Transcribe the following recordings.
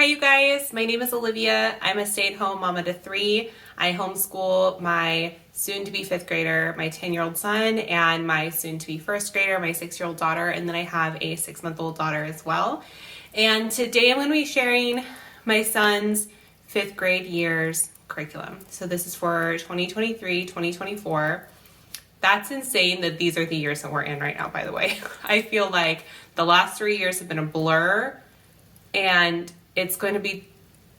you guys, my name is Olivia. I'm a stay-at-home mama to 3. I homeschool my soon-to-be 5th grader, my 10-year-old son, and my soon-to-be 1st grader, my 6-year-old daughter, and then I have a 6-month-old daughter as well. And today I'm going to be sharing my son's 5th grade year's curriculum. So this is for 2023, 2024. That's insane that these are the years that we're in right now, by the way. I feel like the last 3 years have been a blur, and it's going to be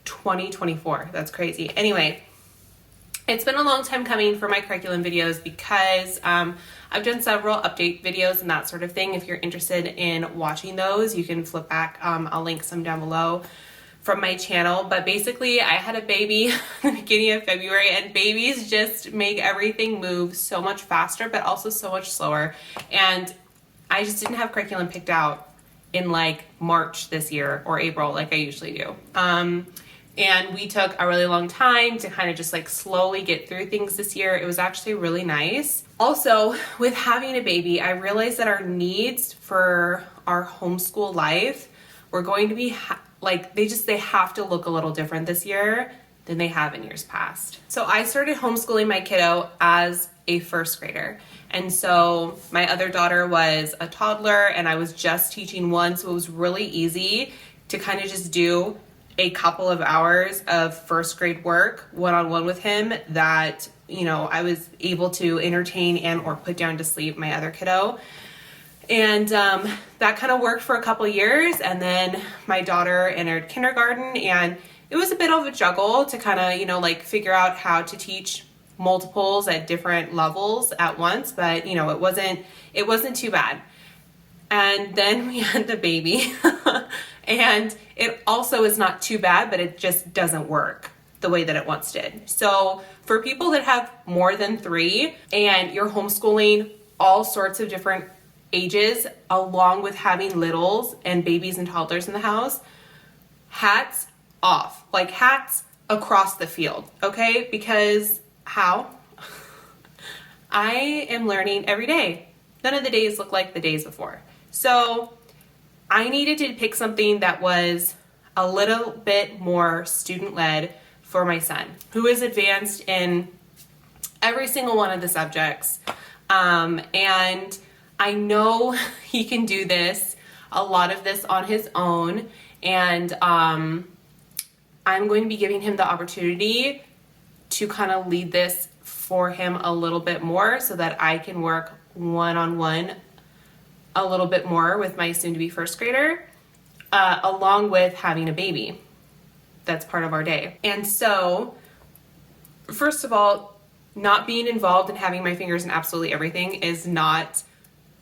2024. That's crazy. Anyway, it's been a long time coming for my curriculum videos because I've done several update videos and that sort of thing. If you're interested in watching those, you can flip back. I'll link some down below from my channel. But basically, I had a baby at the beginning of February, and babies just make everything move so much faster, but also so much slower. And I just didn't have curriculum picked out in like March this year or April like I usually do. And we took a really long time to kind of just like slowly get through things this year. It was actually really nice. Also, with having a baby, I realized that our needs for our homeschool life were going to be they have to look a little different this year than they have in years past. So I started homeschooling my kiddo as a 1st grader. And so my other daughter was a toddler and I was just teaching one. So it was really easy to kind of just do a couple of hours of 1st grade work one-on-one with him that, you know, I was able to entertain and or put down to sleep my other kiddo. And that kind of worked for a couple years. And then my daughter entered kindergarten, and it was a bit of a juggle to kind of, you know, like figure out how to teach multiples at different levels at once, but you know, it wasn't too bad. And then we had the baby and it also is not too bad, but it just doesn't work the way that it once did. So for people that have more than 3 and you're homeschooling all sorts of different ages along with having littles and babies and toddlers in the house, hats off, like hats across the field, okay? Because how? I am learning every day. None of the days look like the days before. So I needed to pick something that was a little bit more student-led for my son, who is advanced in every single one of the subjects. And I know he can do a lot of this on his own. And I'm going to be giving him the opportunity to kind of lead this for him a little bit more so that I can work one-on-one a little bit more with my soon-to-be 1st grader, along with having a baby. That's part of our day. And so, first of all, not being involved and having my fingers in absolutely everything is not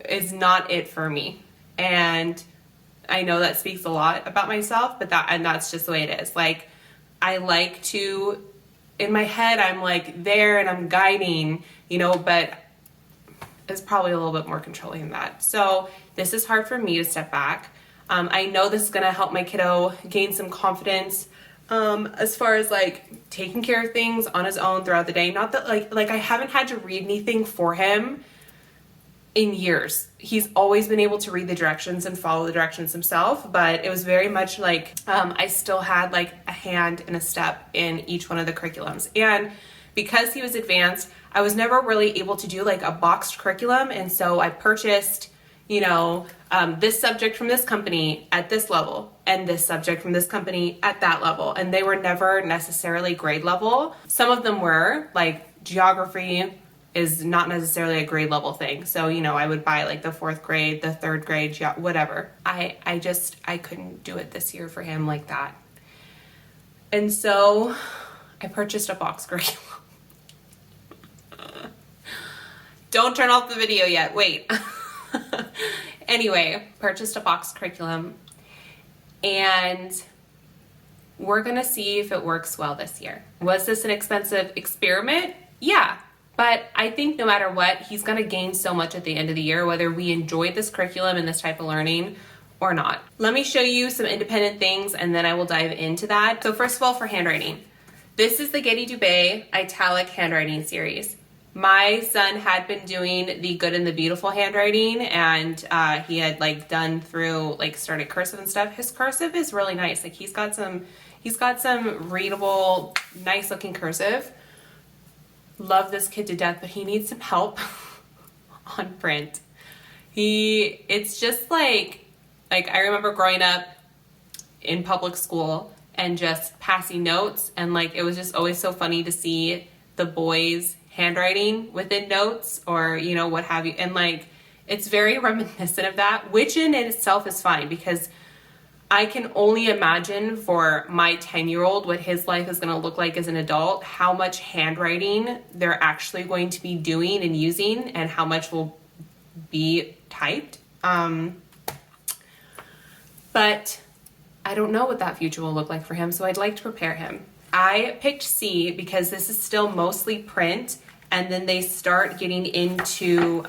it for me. And I know that speaks a lot about myself, but that's just the way it is. Like, I like to, in my head, I'm like there and I'm guiding, you know, but it's probably a little bit more controlling than that. So this is hard for me to step back. I know this is going to help my kiddo gain some confidence as far as like taking care of things on his own throughout the day. Not that like I haven't had to read anything for him in years. He's always been able to read the directions and follow the directions himself, but it was very much like I still had like a hand and a step in each one of the curriculums. And because he was advanced, I was never really able to do like a boxed curriculum. And so I purchased, you know, this subject from this company at this level and this subject from this company at that level. And they were never necessarily grade level. Some of them were, like geography is not necessarily a grade level thing. So, you know, I would buy like the 4th grade, the 3rd grade, whatever. I couldn't do it this year for him like that. And so I purchased a box curriculum. Don't turn off the video yet, wait. Anyway, purchased a box curriculum, and we're gonna see if it works well this year. Was this an expensive experiment? Yeah. But I think no matter what, he's going to gain so much at the end of the year, whether we enjoyed this curriculum and this type of learning or not. Let me show you some independent things and then I will dive into that. So first of all, for handwriting, this is the Getty Dubé Italic Handwriting Series. My son had been doing the Good and the Beautiful handwriting, and he had like done through like started cursive and stuff. His cursive is really nice. Like he's got some readable, nice looking cursive. Love this kid to death, but he needs some help on print. It's just like I remember growing up in public school and just passing notes, and like it was just always so funny to see the boys handwriting within notes, or you know, what have you, and like it's very reminiscent of that, which in itself is fine, because I can only imagine for my 10-year-old what his life is going to look like as an adult, how much handwriting they're actually going to be doing and using, and how much will be typed. But I don't know what that future will look like for him, so I'd like to prepare him. I picked C because this is still mostly print, and then they start getting into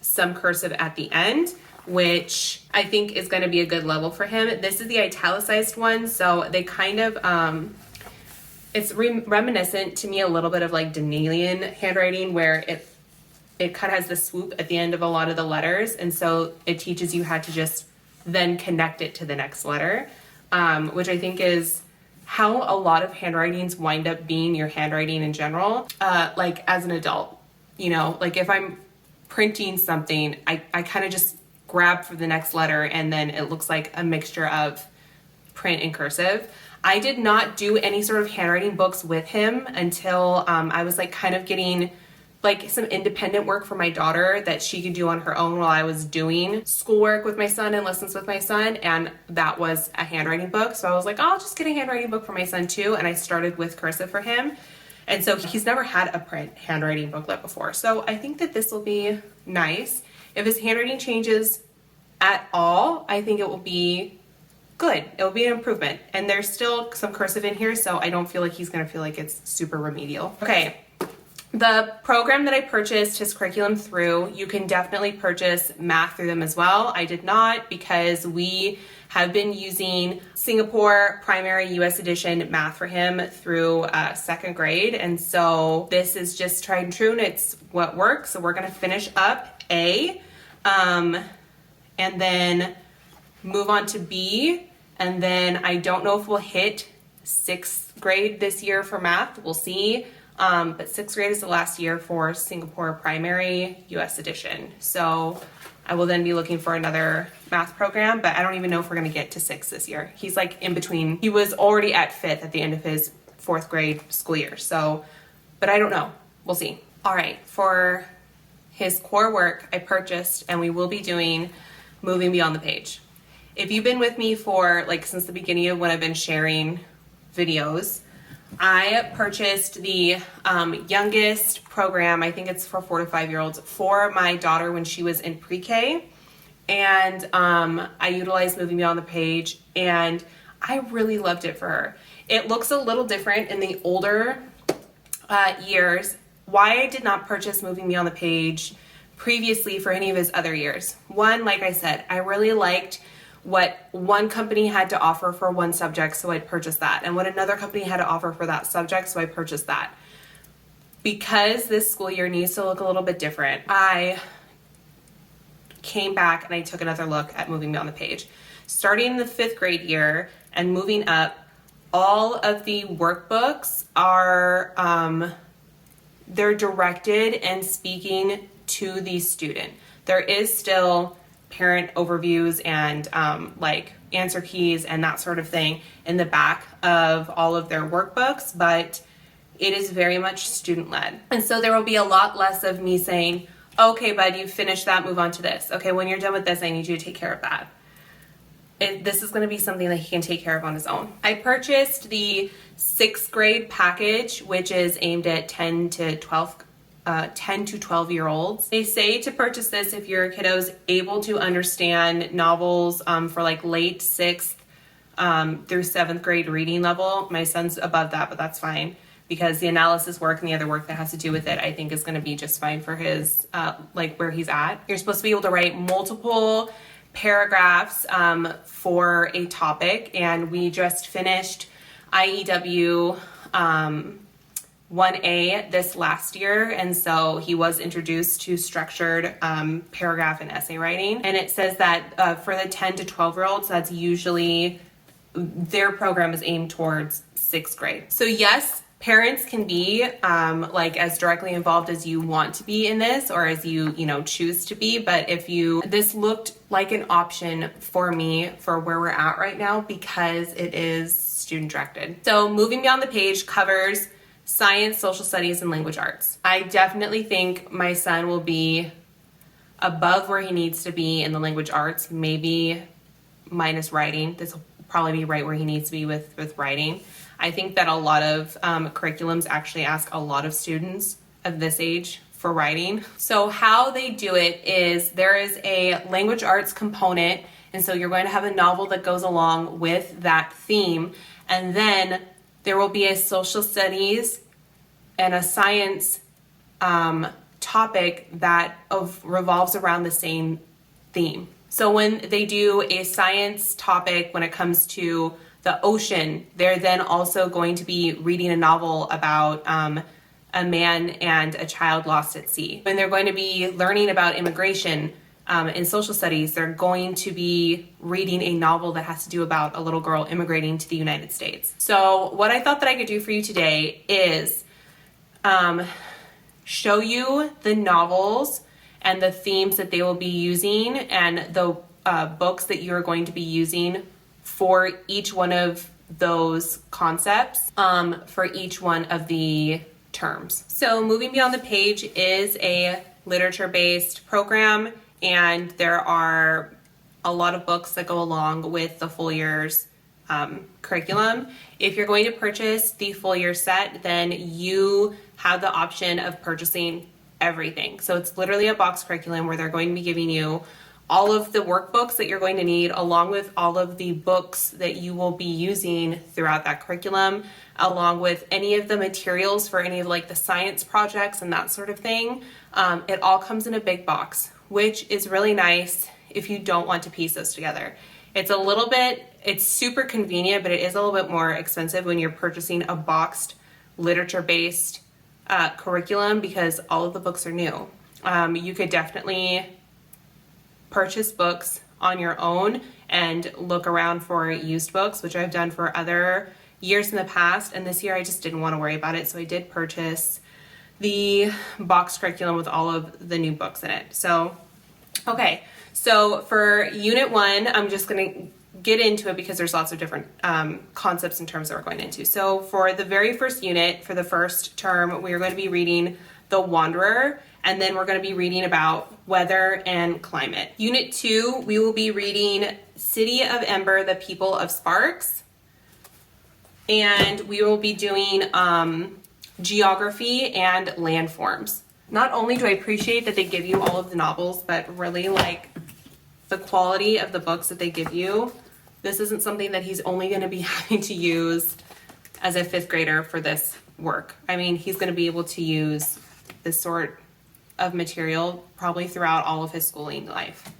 some cursive at the end, which I think is going to be a good level for him. This is the italicized one, so they kind of, it's reminiscent to me a little bit of like Danielian handwriting, where it kind of has the swoop at the end of a lot of the letters, and so it teaches you how to just then connect it to the next letter, which I think is how a lot of handwritings wind up being your handwriting in general, like as an adult. You know, like if I'm printing something, I kind of just grab for the next letter, and then it looks like a mixture of print and cursive. I did not do any sort of handwriting books with him until I was like kind of getting like some independent work for my daughter that she could do on her own while I was doing schoolwork with my son and lessons with my son, and that was a handwriting book. So I was like, oh, I'll just get a handwriting book for my son too, and I started with cursive for him. And so he's never had a print handwriting booklet before. So I think that this will be nice. If his handwriting changes at all, I think it will be good. It will be an improvement. And there's still some cursive in here, so I don't feel like he's gonna feel like it's super remedial. Okay. The program that I purchased his curriculum through, you can definitely purchase math through them as well. I did not, because we have been using Singapore Primary US Edition math for him through second grade. And so this is just tried and true, and it's what works. So we're gonna finish up A, and then move on to B. And then I don't know if we'll hit 6th grade this year for math. We'll see. But 6th grade is the last year for Singapore Primary US Edition. So I will then be looking for another math program, but I don't even know if we're going to get to 6 this year. He's like in between. He was already at 5th at the end of his 4th grade school year. So, but I don't know. We'll see. All right. For his core work, I purchased, and we will be doing Moving Beyond the Page. If you've been with me for like since the beginning of when I've been sharing videos, I purchased the youngest program, I think it's for 4 to 5 year olds, for my daughter when she was in pre-K. And I utilized Moving Beyond the Page, and I really loved it for her. It looks a little different in the older years. Why I did not purchase Moving Beyond the Page previously for any of his other years. One, like I said, I really liked what one company had to offer for one subject, so I'd purchase that. And what another company had to offer for that subject, so I purchased that. Because this school year needs to look a little bit different, I came back and I took another look at Moving Beyond the Page. Starting the 5th grade year and moving up, all of the workbooks are, they're directed and speaking to the student. There is still parent overviews and like answer keys and that sort of thing in the back of all of their workbooks, but it is very much student-led. And so there will be a lot less of me saying, okay, bud, you finished that, move on to this. Okay, when you're done with this, I need you to take care of that. This is going to be something that he can take care of on his own. I purchased the 6th grade package, which is aimed at 10 to 12 year olds. They say to purchase this if your kiddo's able to understand novels for like late 6th through 7th grade reading level. My son's above that, but that's fine, because the analysis work and the other work that has to do with it, I think, is going to be just fine for his like where he's at. You're supposed to be able to write multiple paragraphs for a topic, and we just finished IEW 1A this last year, and so he was introduced to structured paragraph and essay writing. And it says that for the 10 to 12-year-olds, that's usually their program is aimed towards 6th grade. So yes, parents can be like as directly involved as you want to be in this, or as you choose to be. But this looked like an option for me for where we're at right now because it is student directed. So moving beyond the page covers science, social studies, and language arts. I definitely think my son will be above where he needs to be in the language arts, maybe minus writing. This will probably be right where he needs to be with writing. I think that a lot of curriculums actually ask a lot of students of this age for writing. So how they do it is there is a language arts component, and so you're going to have a novel that goes along with that theme, and then there will be a social studies and a science topic that revolves around the same theme. So when they do a science topic when it comes to the ocean, they're then also going to be reading a novel about a man and a child lost at sea. When they're going to be learning about immigration in social studies, they're going to be reading a novel that has to do about a little girl immigrating to the United States. So what I thought that I could do for you today is show you the novels and the themes that they will be using and the books that you're going to be using for each one of those concepts for each one of the terms. So moving beyond the page is a literature-based program, and there are a lot of books that go along with the full year's curriculum. If you're going to purchase the full year set, then you have the option of purchasing everything. So it's literally a box curriculum where they're going to be giving you all of the workbooks that you're going to need, along with all of the books that you will be using throughout that curriculum, along with any of the materials for any of like the science projects and that sort of thing. It all comes in a big box, which is really nice if you don't want to piece those together. It's super convenient, but it is a little bit more expensive when you're purchasing a boxed literature-based curriculum because all of the books are new. You could definitely purchase books on your own and look around for used books, which I've done for other years in the past, and this year I just didn't want to worry about it, so I did purchase the box curriculum with all of the new books in it. So for Unit 1, I'm just going to get into it because there's lots of different concepts and terms that we're going into. So for the very first unit, for the first term, we are going to be reading The Wanderer, and then we're going to be reading about weather and climate. Unit 2, we will be reading City of Ember, the People of Sparks, and we will be doing geography and landforms. Not only do I appreciate that they give you all of the novels, but really like the quality of the books that they give you. This isn't something that he's only going to be having to use as a 5th grader for this work. I mean, he's going to be able to use this sort of material probably throughout all of his schooling life,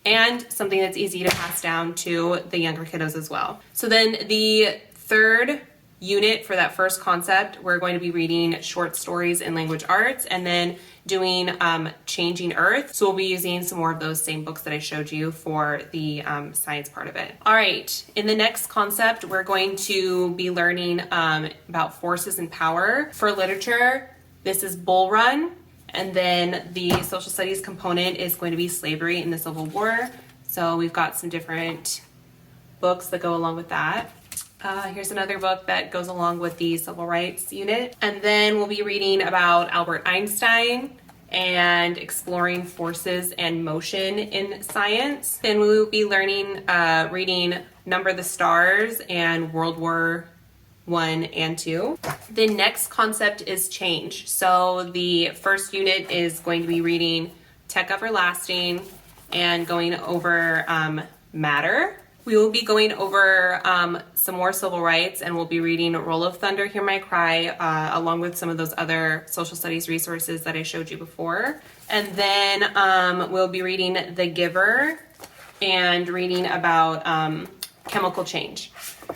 and something that's easy to pass down to the younger kiddos as well. So then the third unit for that first concept, we're going to be reading short stories in language arts and then doing Changing Earth. So we'll be using some more of those same books that I showed you for the science part of it. All right, in the next concept, we're going to be learning about forces and power. For literature, this is Bull Run. And then the social studies component is going to be slavery in the Civil War. So we've got some different books that go along with that. Here's another book that goes along with the civil rights unit. And then we'll be reading about Albert Einstein and exploring forces and motion in science. Then we will be learning, reading Number the Stars and World War I and II. The next concept is change. So the first unit is going to be reading Tech Everlasting and going over matter. We will be going over some more civil rights, and we'll be reading Roll of Thunder, Hear My Cry, along with some of those other social studies resources that I showed you before. And then we'll be reading The Giver and reading about chemical change.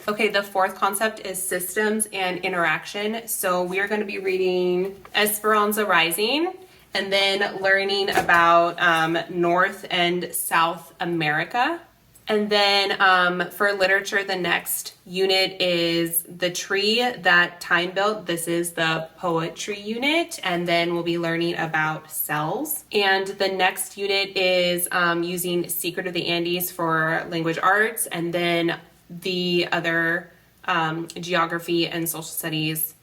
Okay, the fourth concept is systems and interaction. So we are going to be reading Esperanza Rising and then learning about North and South America. And then for literature, the next unit is The Tree That Time Built. This is the poetry unit. And then we'll be learning about cells. And the next unit is using Secret of the Andes for language arts. And then the other geography and social studies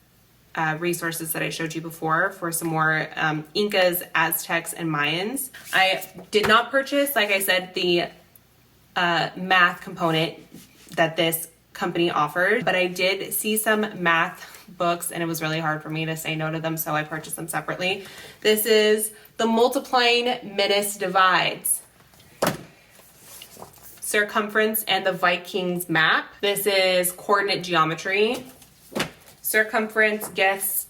resources that I showed you before for some more Incas, Aztecs, and Mayans. I did not purchase, like I said, the math component that this company offered, but I did see some math books and it was really hard for me to say no to them, so I purchased them separately. This is The Multiplying Menace Divides, Circumference and the Vikings Map. This is Coordinate Geometry. Circumference gets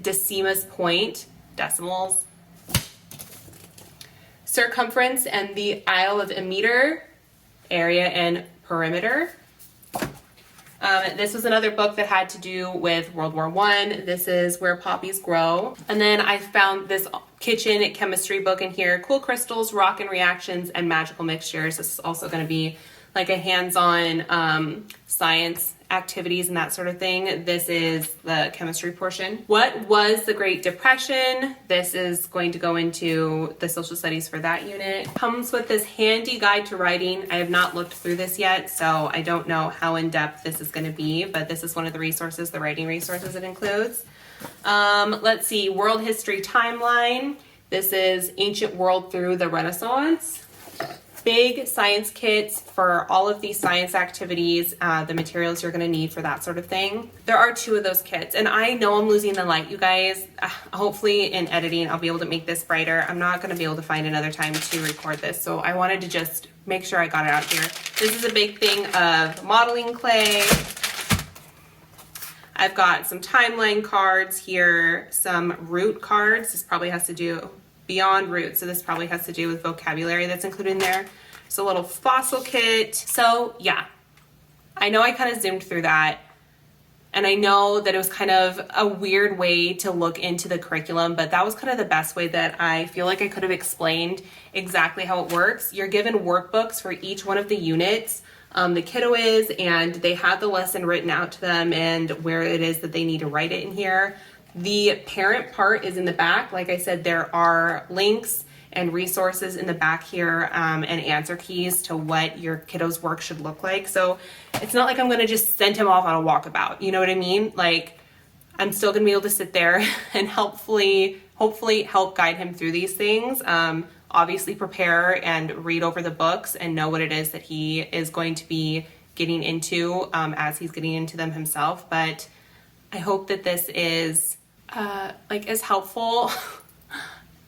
Decimus Point, decimals. Circumference and the Isle of Emeter, area and perimeter. This was another book that had to do with World War I. This is Where Poppies Grow. And then I found this kitchen chemistry book in here, Cool Crystals, Rock and Reactions, and Magical Mixtures. This is also going to be like a hands-on science activities and that sort of thing. This is the chemistry portion. What was the Great Depression? This is going to go into the social studies for that unit. Comes with this handy guide to writing. I have not looked through this yet, so I don't know how in-depth this is going to be, but this is one of the resources, the writing resources it includes. Let's see, World History Timeline. This is Ancient World through the Renaissance. Big science kits for all of these science activities, the materials you're going to need for that sort of thing. There are 2 of those kits, and I know I'm losing the light, you guys. Hopefully in editing I'll be able to make this brighter. I'm not going to be able to find another time to record this, so I wanted to just make sure I got it out here. This is a big thing of modeling clay. I've got some timeline cards here, some root cards. This probably has to do beyond roots, so this probably has to do with vocabulary that's included in there. It's a little fossil kit. So yeah, I know I kind of zoomed through that, and I know that it was kind of a weird way to look into the curriculum, but that was kind of the best way that I feel like I could have explained exactly how it works. You're given workbooks for each one of the units. The kiddo is, and they have the lesson written out to them and where it is that they need to write it in here. The parent part is in the back. Like I said, there are links and resources in the back here and answer keys to what your kiddo's work should look like. So it's not like I'm going to just send him off on a walkabout. You know what I mean? Like, I'm still going to be able to sit there and hopefully help guide him through these things. Obviously prepare and read over the books and know what it is that he is going to be getting into as he's getting into them himself. But I hope that this is like as helpful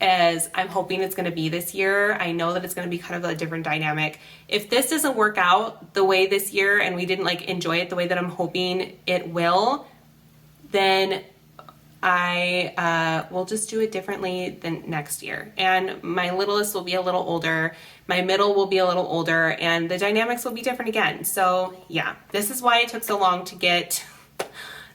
as I'm hoping it's going to be this year. I know that it's going to be kind of a different dynamic. If this doesn't work out the way this year and we didn't like enjoy it the way that I'm hoping it will, then I will just do it differently than next year. And my littlest will be a little older, my middle will be a little older, and the dynamics will be different again. So yeah, this is why it took so long to get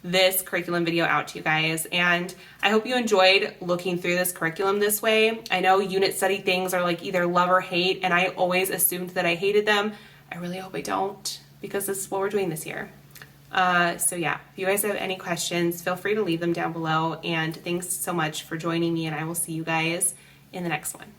this curriculum video out to you guys, and I hope you enjoyed looking through this curriculum this way. I know unit study things are like either love or hate, and I always assumed that I hated them. I really hope I don't, because this is what we're doing this year. So yeah, if you guys have any questions, feel free to leave them down below, and thanks so much for joining me, and I will see you guys in the next one.